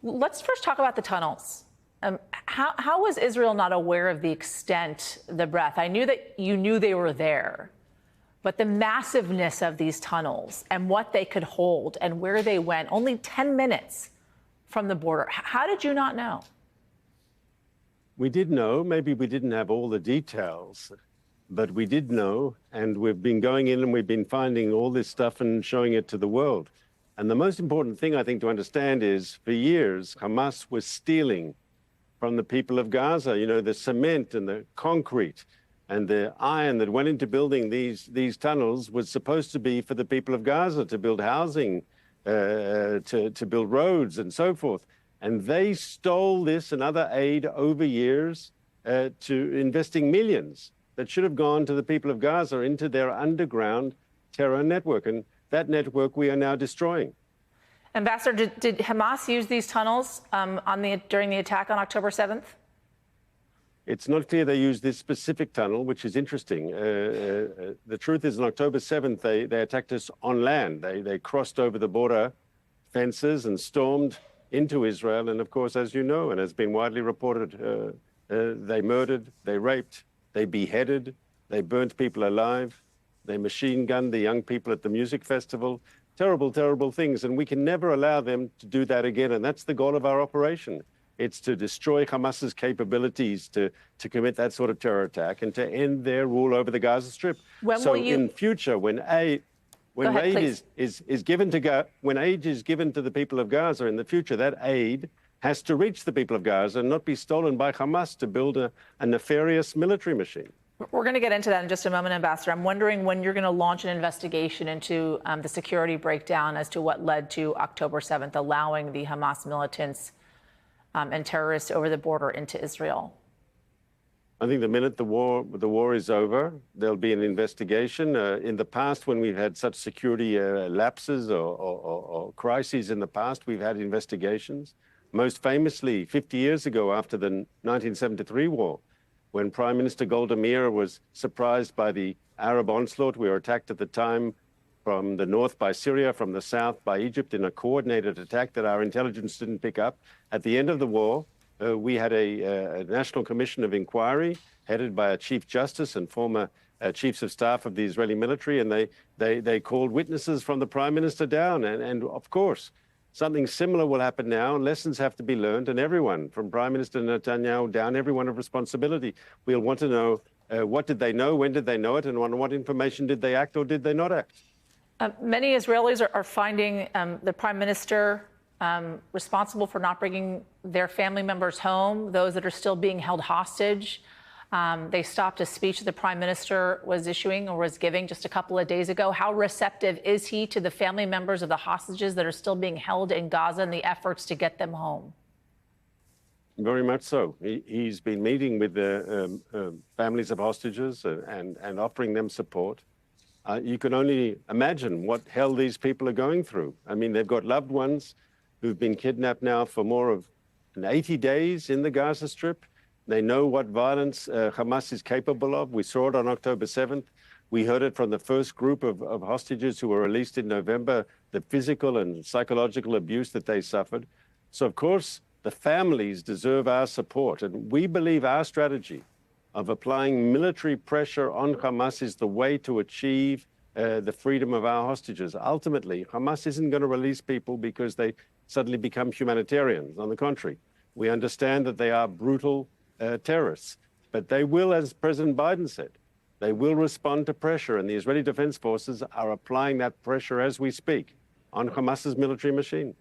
Let's first talk about the tunnels. How was Israel not aware of the extent, the breadth? I knew that you knew they were there, but the massiveness of these tunnels and what they could hold and where they went, only 10 minutes from the border. How did you not know? We did know. Maybe we didn't have all the details, but we did know. And we've been going in and we've been finding all this stuff and showing it to the world. And the most important thing, I think, to understand is for years, Hamas was stealing from the people of Gaza, you know, the cement and the concrete and the iron that went into building these tunnels was supposed to be for the people of Gaza, to build housing, to build roads and so forth. And they stole this and other aid over years to investing millions that should have gone to the people of Gaza into their underground terror network. And that network we are now destroying. Ambassador, did Hamas use these tunnels during the attack on October 7th? It's not clear they used this specific tunnel, which is interesting. The truth is, on October 7th, they attacked us on land. They crossed over the border fences and stormed into Israel. And of course, as you know, and has been widely reported, they murdered, they raped, they beheaded, they burnt people alive, they machine gunned the young people at the music festival. Terrible, terrible things. And we can never allow them to do that again. And that's the goal of our operation. It's to destroy Hamas's capabilities to commit that sort of terror attack and to end their rule over the Gaza Strip. In future, when aid is given to the people of Gaza in the future, that aid has to reach the people of Gaza and not be stolen by Hamas to build a nefarious military machine. We're going to get into that in just a moment, Ambassador. I'm wondering when you're going to launch an investigation into the security breakdown as to what led to October 7th, allowing the Hamas militants and terrorists over the border into Israel. I think the minute the war is over, there'll be an investigation. In the past, when we've had such security lapses or crises in the past, we've had investigations. Most famously, 50 years ago, after the 1973 war, when Prime Minister Golda Meir was surprised by the Arab onslaught. We were attacked at the time from the north by Syria, from the south by Egypt, in a coordinated attack that our intelligence didn't pick up. At the end of the war, we had a National Commission of Inquiry headed by a Chief Justice and former Chiefs of Staff of the Israeli military, and they called witnesses from the Prime Minister down. And of course, something similar will happen now, and lessons have to be learned, and everyone, from Prime Minister Netanyahu down, everyone of responsibility, we'll want to know what did they know, when did they know it, and on what information did they act or did they not act? Many Israelis are finding the Prime Minister responsible for not bringing their family members home, those that are still being held hostage. They stopped a speech that the Prime Minister was issuing or was giving just a couple of days ago. How receptive is he to the family members of the hostages that are still being held in Gaza and the efforts to get them home? Very much so. He's been meeting with the families of hostages and offering them support. You can only imagine what hell these people are going through. I mean, they've got loved ones who've been kidnapped now for more than 80 days in the Gaza Strip. They know what violence Hamas is capable of. We saw it on October 7th. We heard it from the first group of hostages who were released in November, the physical and psychological abuse that they suffered. So, of course, the families deserve our support. And we believe our strategy of applying military pressure on Hamas is the way to achieve the freedom of our hostages. Ultimately, Hamas isn't going to release people because they suddenly become humanitarians. On the contrary, we understand that they are brutal terrorists. But they will, as President Biden said, they will respond to pressure, and the Israeli Defense Forces are applying that pressure as we speak on Hamas's military machine.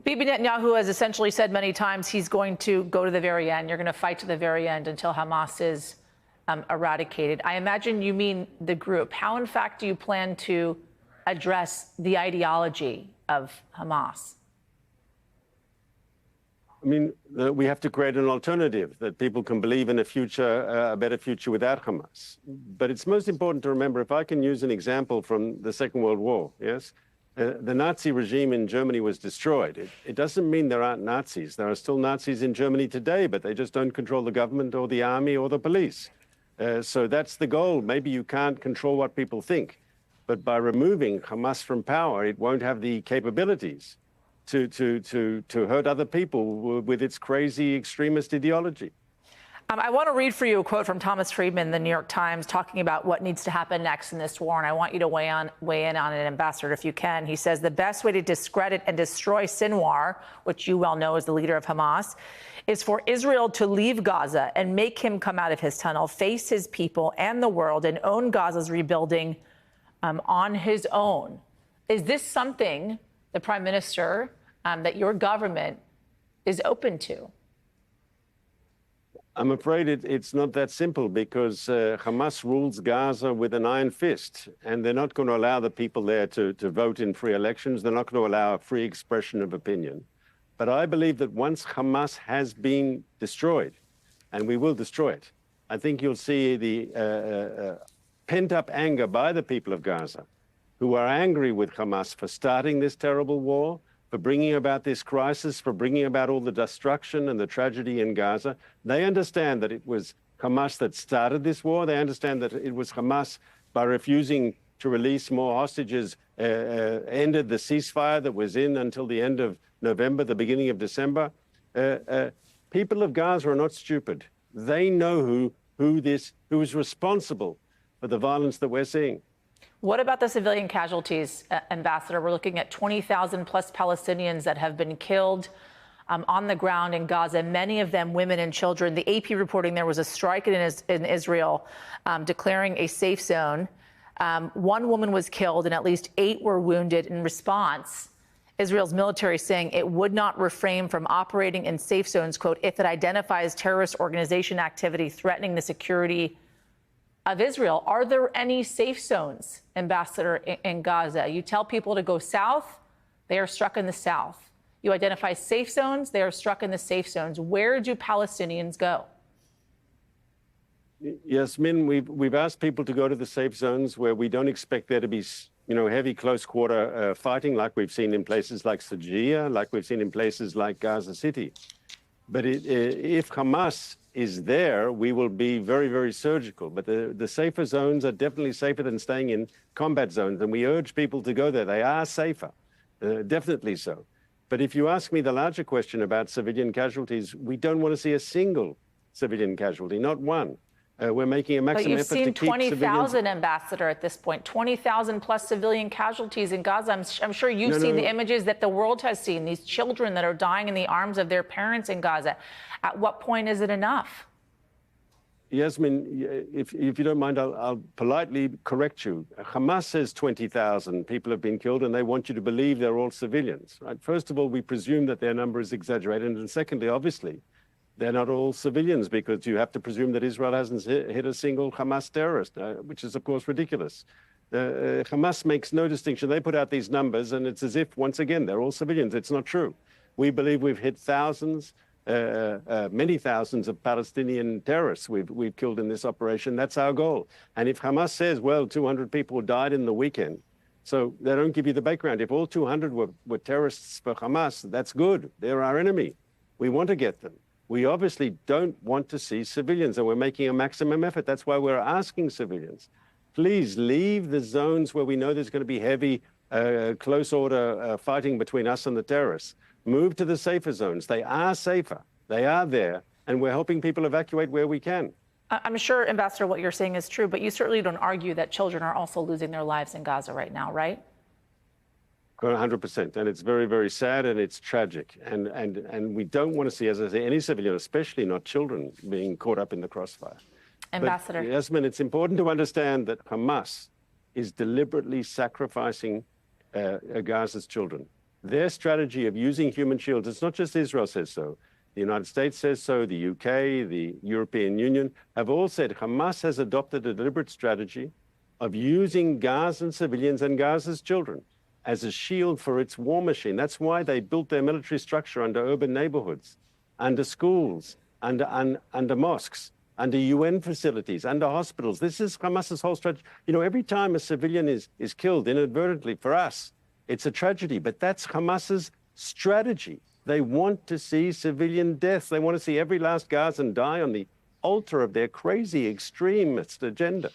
Bibi Netanyahu has essentially said many times he's going to go to the very end. You're going to fight to the very end until Hamas is eradicated. I imagine you mean the group. How, in fact, do you plan to address the ideology of Hamas? I mean, we have to create an alternative that people can believe in a better future without Hamas. But it's most important to remember, if I can use an example from the Second World War, yes? The Nazi regime in Germany was destroyed. It doesn't mean there aren't Nazis. There are still Nazis in Germany today, but they just don't control the government or the army or the police. So that's the goal. Maybe you can't control what people think, but by removing Hamas from power, it won't have the capabilities to hurt other people with its crazy extremist ideology. I want to read for you a quote from Thomas Friedman, the New York Times, talking about what needs to happen next in this war. And I want you to weigh in on it, Ambassador, if you can. He says the best way to discredit and destroy Sinwar, which you well know is the leader of Hamas, is for Israel to leave Gaza and make him come out of his tunnel, face his people and the world, and own Gaza's rebuilding on his own. Is this something, the Prime Minister, that your government is open to? I'm afraid it's not that simple, because Hamas rules Gaza with an iron fist, and they're not going to allow the people there to vote in free elections. They're not going to allow a free expression of opinion. But I believe that once Hamas has been destroyed, and we will destroy it, I think you'll see the pent-up anger by the people of Gaza, who are angry with Hamas for starting this terrible war, for bringing about this crisis, for bringing about all the destruction and the tragedy in Gaza. They understand that it was Hamas that started this war. They understand that it was Hamas, by refusing to release more hostages, ended the ceasefire that was in until the end of November, the beginning of December. People of Gaza are not stupid. They know who is responsible for the violence that we're seeing. What about the civilian casualties, Ambassador? We're looking at 20,000 plus Palestinians that have been killed on the ground in Gaza, many of them women and children. The AP reporting there was a strike in Israel declaring a safe zone. One woman was killed and at least 8 were wounded in response. Israel's military saying it would not refrain from operating in safe zones, quote, if it identifies terrorist organization activity threatening the security of Israel. Are there any safe zones, Ambassador, in Gaza? You tell people to go south, they are struck in the south. You identify safe zones, they are struck in the safe zones. Where do Palestinians go? Yasmin, we've asked people to go to the safe zones where we don't expect there to be, heavy close quarter fighting, like we've seen in places like Sajia, like we've seen in places like Gaza City. But if Hamas is there, we will be very, very surgical. But the safer zones are definitely safer than staying in combat zones. And we urge people to go there. They are safer, definitely so. But if you ask me the larger question about civilian casualties, we don't want to see a single civilian casualty, not one. We're making a maximum effort to keep But you've seen 20,000, civilians... Ambassador, at this point, 20,000 plus civilian casualties in Gaza. I'm sure you've seen the images that the world has seen, these children that are dying in the arms of their parents in Gaza. At what point is it enough? Yasmin, if you don't mind, I'll politely correct you. Hamas says 20,000 people have been killed, and they want you to believe they're all civilians. Right? First of all, we presume that their number is exaggerated. And secondly, obviously, they're not all civilians, because you have to presume that Israel hasn't hit a single Hamas terrorist, which is, of course, ridiculous. Hamas makes no distinction. They put out these numbers, and it's as if, once again, they're all civilians. It's not true. We believe we've hit thousands, many thousands of Palestinian terrorists we've killed in this operation. That's our goal. And if Hamas says, well, 200 people died in the weekend, so they don't give you the background. If all 200 were terrorists for Hamas, that's good. They're our enemy. We want to get them. We obviously don't want to see civilians, and we're making a maximum effort. That's why we're asking civilians, please leave the zones where we know there's going to be heavy, close order fighting between us and the terrorists. Move to the safer zones. They are safer. They are there, and we're helping people evacuate where we can. I'm sure, Ambassador, what you're saying is true, but you certainly don't argue that children are also losing their lives in Gaza right now, right? 100%. And it's very, very sad, and it's tragic. And we don't want to see, as I say, any civilian, especially not children, being caught up in the crossfire. Ambassador. But, Yasmin, it's important to understand that Hamas is deliberately sacrificing Gaza's children. Their strategy of using human shields, it's not just Israel says so. The United States says so, the UK, the European Union have all said Hamas has adopted a deliberate strategy of using Gazan civilians and Gaza's children as a shield for its war machine. That's why they built their military structure under urban neighborhoods, under schools, under mosques, under UN facilities, under hospitals. This is Hamas's whole strategy. Every time a civilian is killed inadvertently for us, it's a tragedy, but that's Hamas's strategy. They want to see civilian deaths. They want to see every last Gazan die on the altar of their crazy extremist agenda.